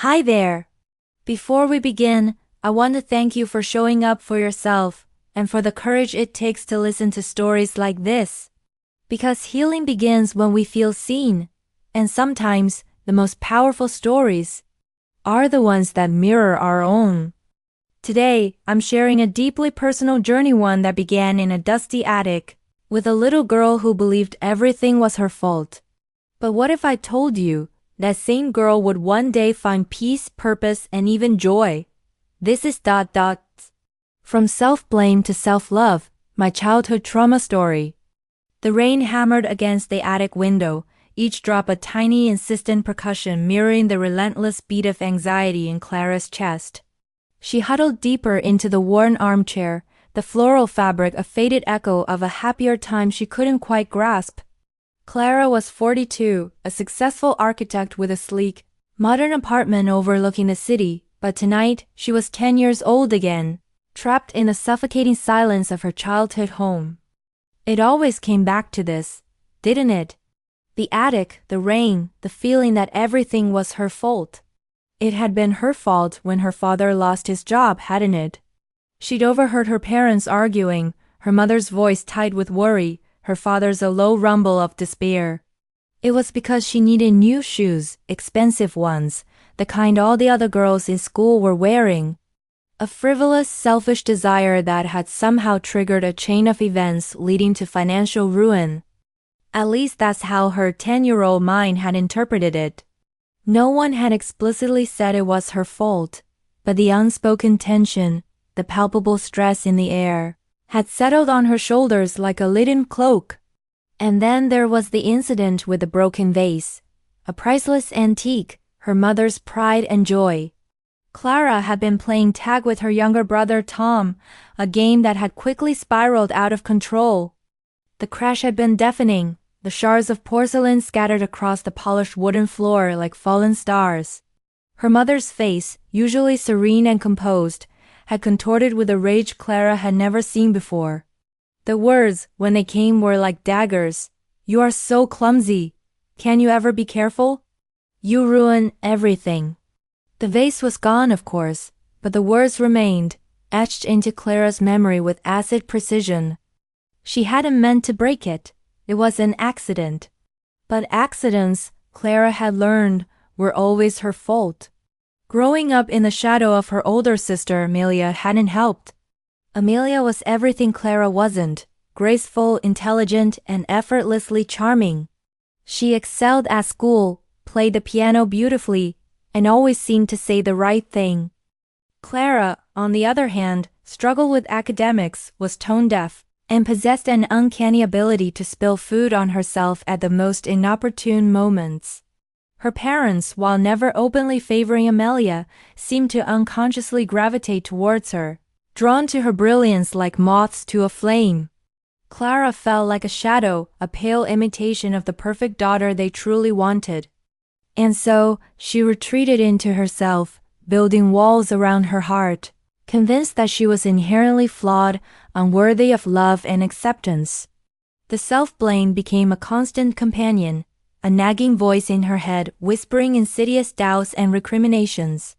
Hi there. Before we begin, I want to thank you for showing up for yourself and for the courage it takes to listen to stories like this. Because healing begins when we feel seen, and sometimes the most powerful stories are the ones that mirror our own. Today, I'm sharing a deeply personal journey, one that began in a dusty attic with a little girl who believed everything was her fault. But what if I told you that same girl would one day find peace, purpose, and even joy? This is From self-blame to self-love, my childhood trauma story. The rain hammered against the attic window, each drop a tiny, insistent percussion mirroring the relentless beat of anxiety in Clara's chest. She huddled deeper into the worn armchair, the floral fabric a faded echo of a happier time she couldn't quite grasp. Clara was 42, a successful architect with a sleek, modern apartment overlooking the city, but tonight she was 10 years old again, trapped in the suffocating silence of her childhood home. It always came back to this, didn't it? The attic, the rain, the feeling that everything was her fault. It had been her fault when her father lost his job, hadn't it? She'd overheard her parents arguing, her mother's voice tight with worry, her father's a low rumble of despair. It was because she needed new shoes, expensive ones, the kind all the other girls in school were wearing. A frivolous, selfish desire that had somehow triggered a chain of events leading to financial ruin. At least that's how her 10-year-old mind had interpreted it. No one had explicitly said it was her fault, but the unspoken tension, the palpable stress in the air, had settled on her shoulders like a leaden cloak. And then there was the incident with the broken vase, a priceless antique, her mother's pride and joy. Clara had been playing tag with her younger brother Tom, a game that had quickly spiraled out of control. The crash had been deafening, the shards of porcelain scattered across the polished wooden floor like fallen stars. Her mother's face, usually serene and composed, had contorted with a rage Clara had never seen before. The words, when they came, were like daggers. "You are so clumsy. Can you ever be careful? You ruin everything." The vase was gone, of course, but the words remained, etched into Clara's memory with acid precision. She hadn't meant to break it. It was an accident. But accidents, Clara had learned, were always her fault. Growing up in the shadow of her older sister Amelia hadn't helped. Amelia was everything Clara wasn't, graceful, intelligent, and effortlessly charming. She excelled at school, played the piano beautifully, and always seemed to say the right thing. Clara, on the other hand, struggled with academics, was tone-deaf, and possessed an uncanny ability to spill food on herself at the most inopportune moments. Her parents, while never openly favoring Amelia, seemed to unconsciously gravitate towards her, drawn to her brilliance like moths to a flame. Clara felt like a shadow, a pale imitation of the perfect daughter they truly wanted. And so, she retreated into herself, building walls around her heart, convinced that she was inherently flawed, unworthy of love and acceptance. The self-blame became a constant companion, a nagging voice in her head whispering insidious doubts and recriminations.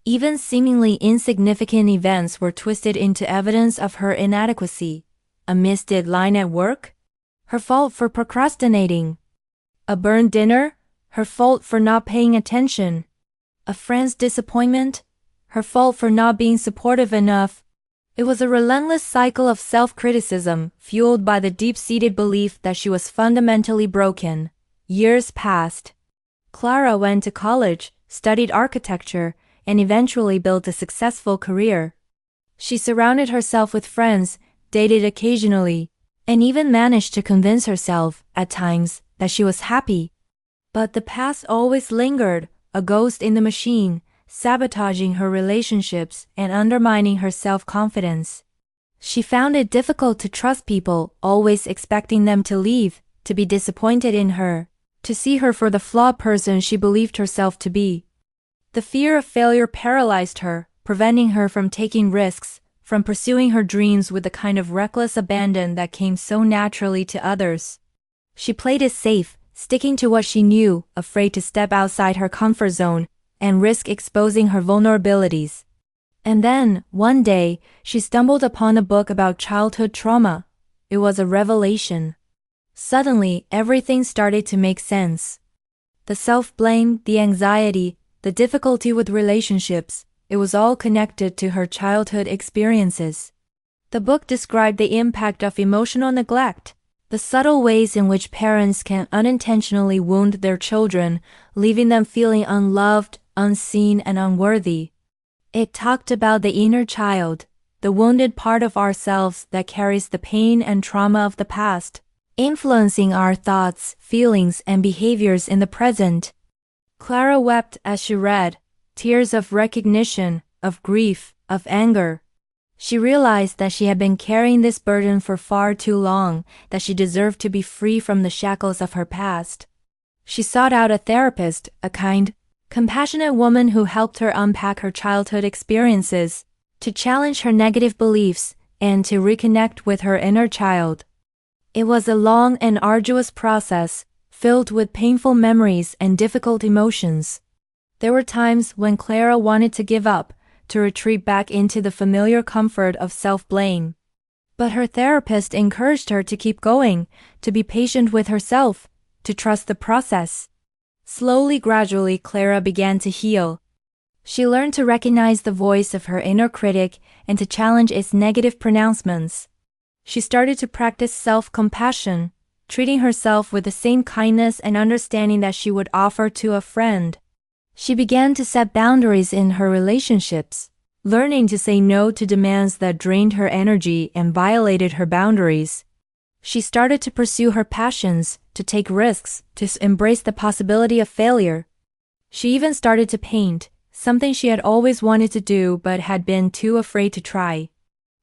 Even seemingly insignificant events were twisted into evidence of her inadequacy. A missed deadline at work? Her fault for procrastinating. A burned dinner? Her fault for not paying attention. A friend's disappointment? Her fault for not being supportive enough. It was a relentless cycle of self-criticism, fueled by the deep-seated belief that she was fundamentally broken. Years passed. Clara went to college, studied architecture, and eventually built a successful career. She surrounded herself with friends, dated occasionally, and even managed to convince herself, at times, that she was happy. But the past always lingered, a ghost in the machine, sabotaging her relationships and undermining her self-confidence. She found it difficult to trust people, always expecting them to leave, to be disappointed in her, to see her for the flawed person she believed herself to be. The fear of failure paralyzed her, preventing her from taking risks, from pursuing her dreams with the kind of reckless abandon that came so naturally to others. She played it safe, sticking to what she knew, afraid to step outside her comfort zone, and risk exposing her vulnerabilities. And then, one day, she stumbled upon a book about childhood trauma. It was a revelation. Suddenly, everything started to make sense. The self-blame, the anxiety, the difficulty with relationships, it was all connected to her childhood experiences. The book described the impact of emotional neglect, the subtle ways in which parents can unintentionally wound their children, leaving them feeling unloved, unseen, and unworthy. It talked about the inner child, the wounded part of ourselves that carries the pain and trauma of the past, influencing our thoughts, feelings, and behaviors in the present. Clara wept as she read, tears of recognition, of grief, of anger. She realized that she had been carrying this burden for far too long, that she deserved to be free from the shackles of her past. She sought out a therapist, a kind, compassionate woman who helped her unpack her childhood experiences, to challenge her negative beliefs, and to reconnect with her inner child. It was a long and arduous process, filled with painful memories and difficult emotions. There were times when Clara wanted to give up, to retreat back into the familiar comfort of self-blame. But her therapist encouraged her to keep going, to be patient with herself, to trust the process. Slowly, gradually, Clara began to heal. She learned to recognize the voice of her inner critic and to challenge its negative pronouncements. She started to practice self-compassion, treating herself with the same kindness and understanding that she would offer to a friend. She began to set boundaries in her relationships, learning to say no to demands that drained her energy and violated her boundaries. She started to pursue her passions, to take risks, to embrace the possibility of failure. She even started to paint, something she had always wanted to do but had been too afraid to try.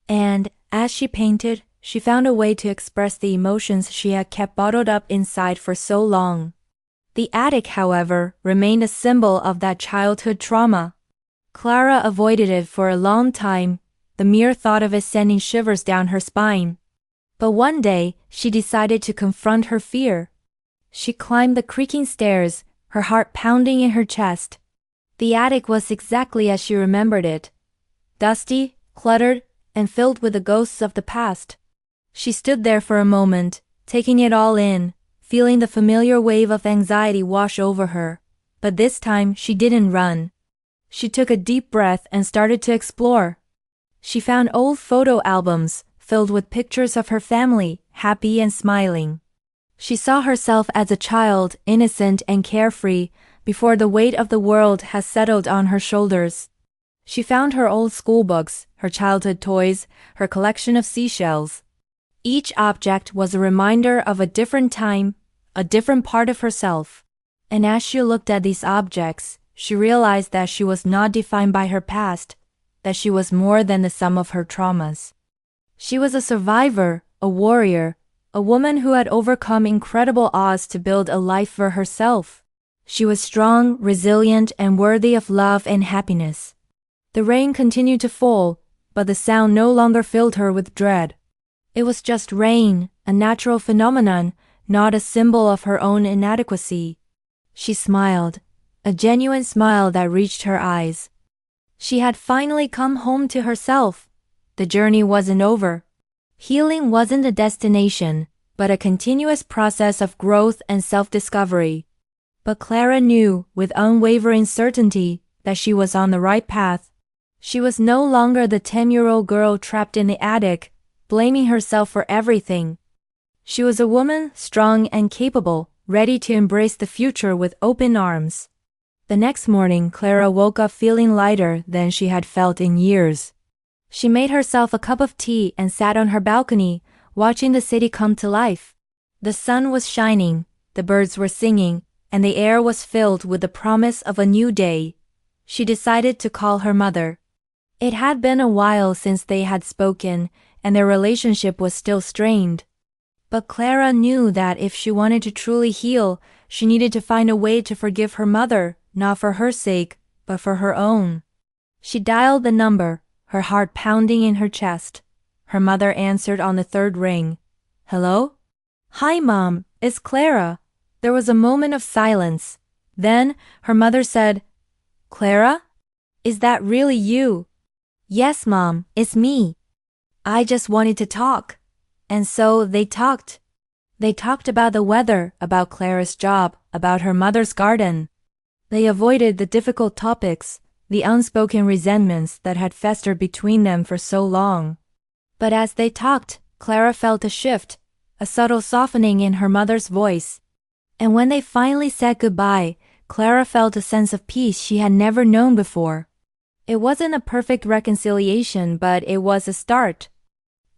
And, as she painted, she found a way to express the emotions she had kept bottled up inside for so long. The attic, however, remained a symbol of that childhood trauma. Clara avoided it for a long time, the mere thought of it sending shivers down her spine. But one day, she decided to confront her fear. She climbed the creaking stairs, her heart pounding in her chest. The attic was exactly as she remembered it. Dusty, cluttered, and filled with the ghosts of the past. She stood there for a moment, taking it all in, feeling the familiar wave of anxiety wash over her. But this time, she didn't run. She took a deep breath and started to explore. She found old photo albums, filled with pictures of her family, happy and smiling. She saw herself as a child, innocent and carefree, before the weight of the world has settled on her shoulders. She found her old school books, her childhood toys, her collection of seashells. Each object was a reminder of a different time, a different part of herself. And as she looked at these objects, she realized that she was not defined by her past, that she was more than the sum of her traumas. She was a survivor, a warrior, a woman who had overcome incredible odds to build a life for herself. She was strong, resilient, and worthy of love and happiness. The rain continued to fall, but the sound no longer filled her with dread. It was just rain, a natural phenomenon, not a symbol of her own inadequacy. She smiled, a genuine smile that reached her eyes. She had finally come home to herself. The journey wasn't over. Healing wasn't a destination, but a continuous process of growth and self-discovery. But Clara knew, with unwavering certainty, that she was on the right path. She was no longer the 10-year-old girl trapped in the attic, blaming herself for everything. She was a woman, strong and capable, ready to embrace the future with open arms. The next morning, Clara woke up feeling lighter than she had felt in years. She made herself a cup of tea and sat on her balcony, watching the city come to life. The sun was shining, the birds were singing, and the air was filled with the promise of a new day. She decided to call her mother. It had been a while since they had spoken, and their relationship was still strained. But Clara knew that if she wanted to truly heal, she needed to find a way to forgive her mother, not for her sake, but for her own. She dialed the number, her heart pounding in her chest. Her mother answered on the third ring. "Hello?" "Hi, Mom, it's Clara." There was a moment of silence. Then her mother said, Clara? Is that really you? Yes, Mom, it's me. I just wanted to talk. And so they talked. They talked about the weather, about Clara's job, about her mother's garden. They avoided the difficult topics, the unspoken resentments that had festered between them for so long. But as they talked, Clara felt a shift, a subtle softening in her mother's voice. And when they finally said goodbye, Clara felt a sense of peace she had never known before. It wasn't a perfect reconciliation, but it was a start.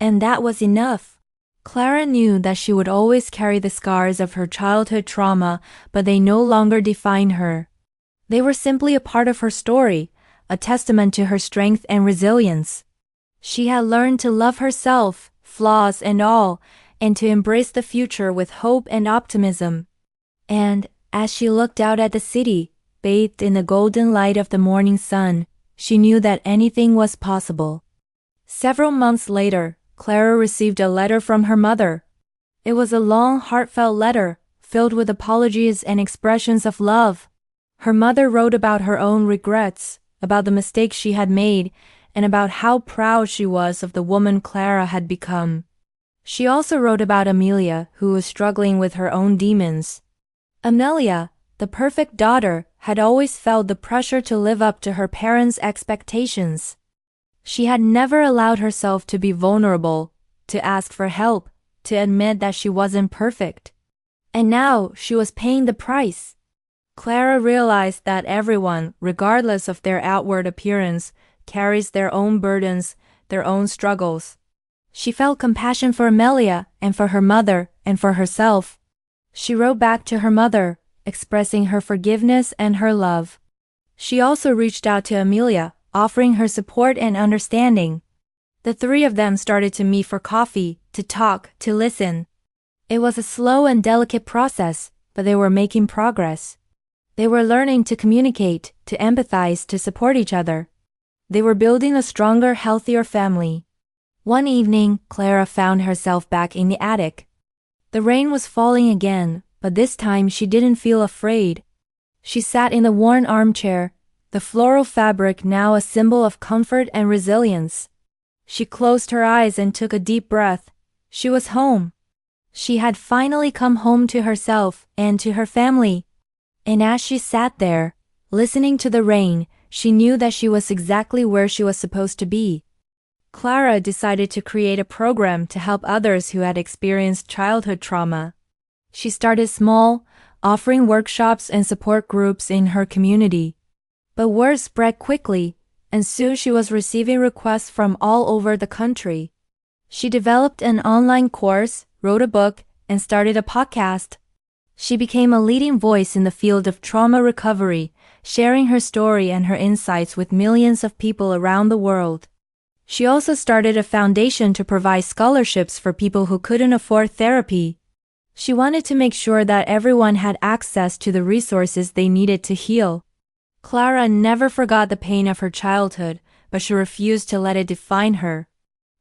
And that was enough. Clara knew that she would always carry the scars of her childhood trauma, but they no longer defined her. They were simply a part of her story, a testament to her strength and resilience. She had learned to love herself, flaws and all, and to embrace the future with hope and optimism. And, as she looked out at the city, bathed in the golden light of the morning sun, she knew that anything was possible. Several months later, Clara received a letter from her mother. It was a long, heartfelt letter, filled with apologies and expressions of love. Her mother wrote about her own regrets, about the mistakes she had made, and about how proud she was of the woman Clara had become. She also wrote about Amelia, who was struggling with her own demons. Amelia, the perfect daughter, had always felt the pressure to live up to her parents' expectations. She had never allowed herself to be vulnerable, to ask for help, to admit that she wasn't perfect. And now she was paying the price. Clara realized that everyone, regardless of their outward appearance, carries their own burdens, their own struggles. She felt compassion for Amelia and for her mother and for herself. She wrote back to her mother, expressing her forgiveness and her love. She also reached out to Amelia, offering her support and understanding. The three of them started to meet for coffee, to talk, to listen. It was a slow and delicate process, but they were making progress. They were learning to communicate, to empathize, to support each other. They were building a stronger, healthier family. One evening, Clara found herself back in the attic. The rain was falling again, but this time she didn't feel afraid. She sat in the worn armchair, the floral fabric now a symbol of comfort and resilience. She closed her eyes and took a deep breath. She was home. She had finally come home to herself and to her family. And as she sat there, listening to the rain, she knew that she was exactly where she was supposed to be. Clara decided to create a program to help others who had experienced childhood trauma. She started small, offering workshops and support groups in her community. But word spread quickly, and soon she was receiving requests from all over the country. She developed an online course, wrote a book, and started a podcast. She became a leading voice in the field of trauma recovery, sharing her story and her insights with millions of people around the world. She also started a foundation to provide scholarships for people who couldn't afford therapy. She wanted to make sure that everyone had access to the resources they needed to heal. Clara never forgot the pain of her childhood, but she refused to let it define her.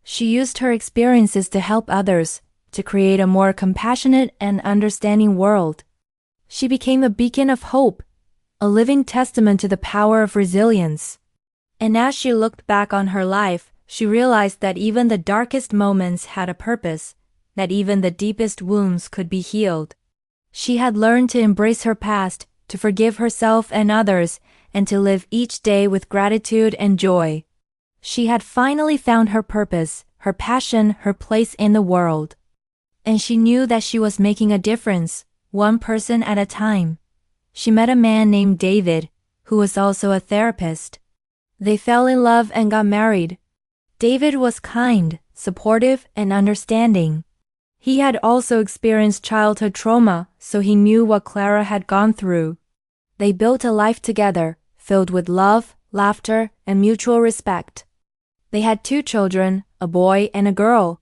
She used her experiences to help others, to create a more compassionate and understanding world. She became a beacon of hope, a living testament to the power of resilience. And as she looked back on her life, she realized that even the darkest moments had a purpose, that even the deepest wounds could be healed. She had learned to embrace her past, to forgive herself and others, and to live each day with gratitude and joy. She had finally found her purpose, her passion, her place in the world. And she knew that she was making a difference, one person at a time. She met a man named David, who was also a therapist. They fell in love and got married. David was kind, supportive, and understanding. He had also experienced childhood trauma, so he knew what Clara had gone through. They built a life together, filled with love, laughter, and mutual respect. They had 2 children, a boy and a girl.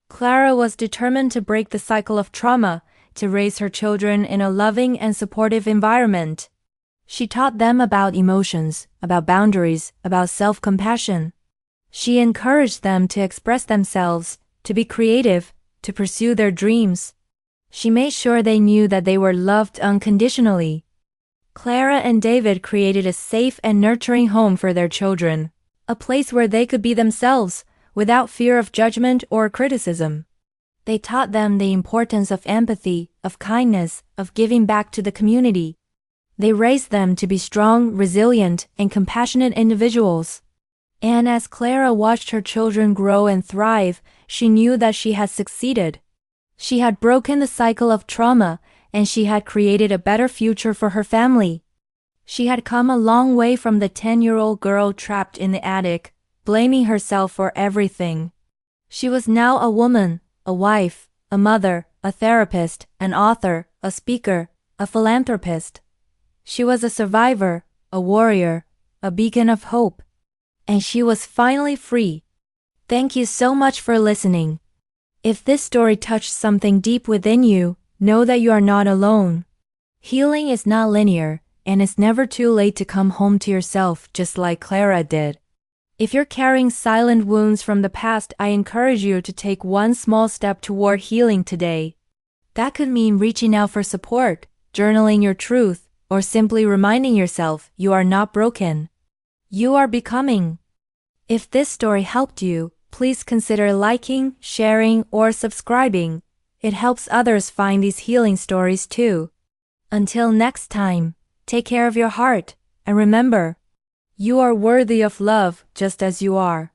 Clara was determined to break the cycle of trauma, to raise her children in a loving and supportive environment. She taught them about emotions, about boundaries, about self-compassion. She encouraged them to express themselves, to be creative, to pursue their dreams. She made sure they knew that they were loved unconditionally. Clara and David created a safe and nurturing home for their children, a place where they could be themselves, without fear of judgment or criticism. They taught them the importance of empathy, of kindness, of giving back to the community. They raised them to be strong, resilient, and compassionate individuals. And as Clara watched her children grow and thrive, she knew that she had succeeded. She had broken the cycle of trauma, and she had created a better future for her family. She had come a long way from the 10-year-old girl trapped in the attic, blaming herself for everything. She was now a woman, a wife, a mother, a therapist, an author, a speaker, a philanthropist. She was a survivor, a warrior, a beacon of hope. And she was finally free. Thank you so much for listening. If this story touched something deep within you, know that you are not alone. Healing is not linear, and it's never too late to come home to yourself just like Clara did. If you're carrying silent wounds from the past, I encourage you to take one small step toward healing today. That could mean reaching out for support, journaling your truth, or simply reminding yourself you are not broken. You are becoming. If this story helped you, please consider liking, sharing, or subscribing. It helps others find these healing stories too. Until next time, take care of your heart, and remember, you are worthy of love just as you are.